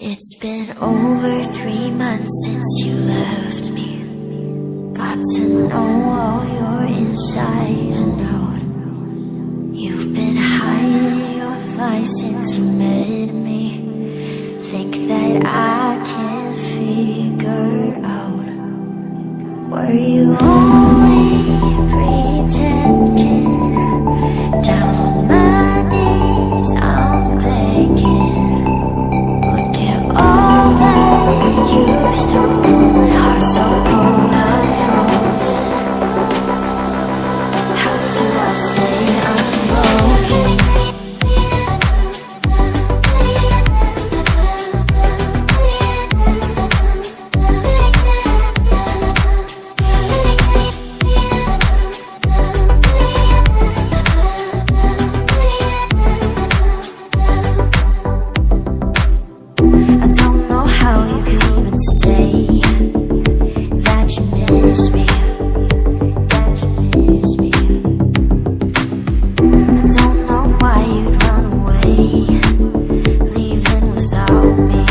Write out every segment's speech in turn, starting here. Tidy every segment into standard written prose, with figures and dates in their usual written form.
It's been over 3 months since you left me. Got to know all your insides and out. You've been hiding your lies since you met me. Think that I can figure out. Were you only pretending? Down on my knees I'm begging. All that you've stolen, heart so cold I'm frozen. How do I stay unbroken? I don't know how you can even say that you miss me, that you miss me. I don't know why you'd run away, leaving without me,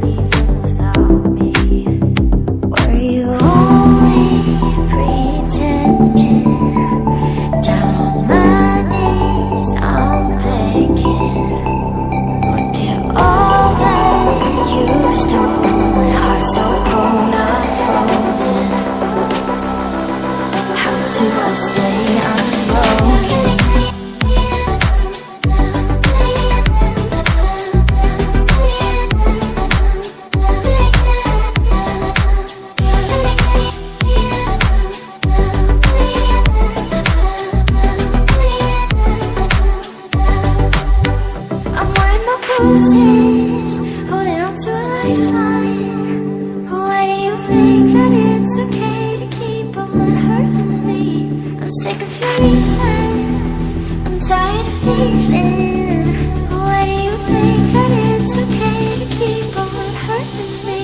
leaving without me. Were you only pretending? Down on my knees I'm begging. Look at all that you've stolen, heart so cold I'm frozen. How do I stay unbroken? I'm wearing my bruises, holding on to a lifeline. Why do you think that it's okay to keep on hurting me? I'm sick of your reasons, I'm tired of feeling. Why do you think that it's okay to keep on hurting me?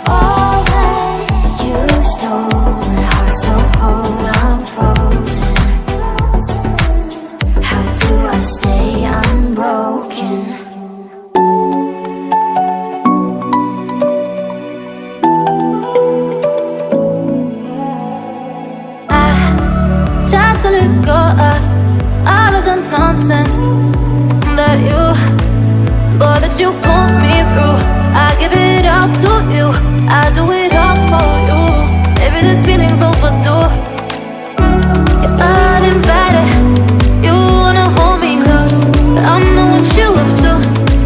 All that you've stolen, heart so cold I'm frozen. How do I stay unbroken? I tried to let go of all of the nonsense that you put me through. I give it all to you, I do it all for you. Maybe this feeling's overdue. You're uninvited, you wanna hold me close, but I know what you up to.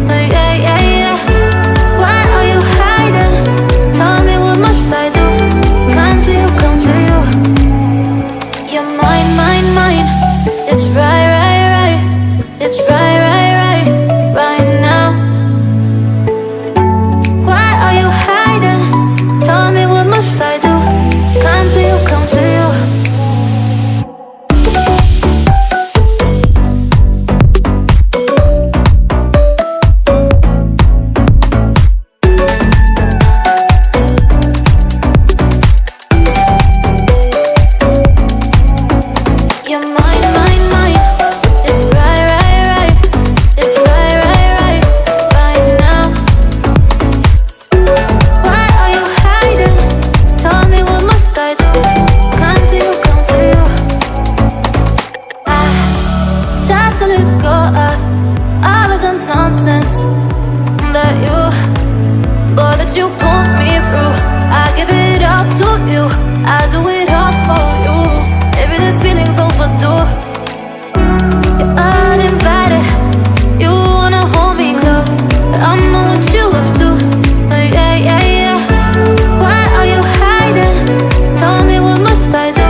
Yeah, yeah, yeah. Why are you hiding? Tell me what must I do? Come to you, come to you. You're mine, mine, mine. It's right, right, right. It's right, right, right, right now. Why are you hiding? Tell me what must I do? Come to you, come to you. You're mine, mine, mine. It's right, right, right. It's right, right, right, right now. Why are you hiding? Tell me what must I do? Come to you, come to you. I tried to let go of all of the nonsense that you put me through. I give it all to you, I do it all for you. Maybe this feeling's overdue. You're uninvited, you wanna hold me close, but I know what you up to. Yeah, yeah, yeah. Why are you hiding? Tell me what must I do?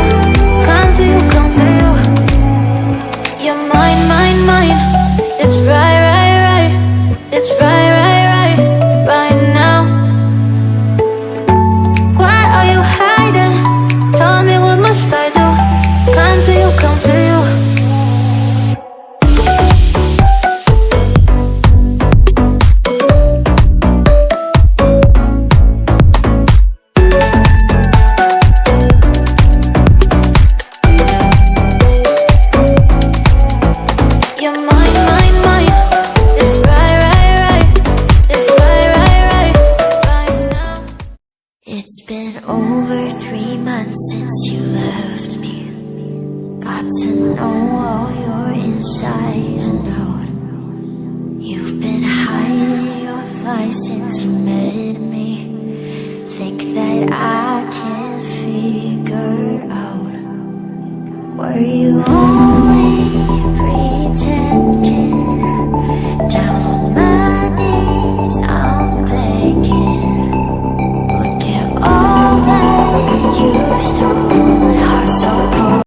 Come to you, come to you. You're mine, mine, mine. It's right, right, right. It's right, right, right, right now. Why are you hiding? Tell me what must I do? Come to you, come to you. over 3 months since you left me. Got to know all your insides and out. You've been hiding your lies since you met me. Think that I can figure out. Were you only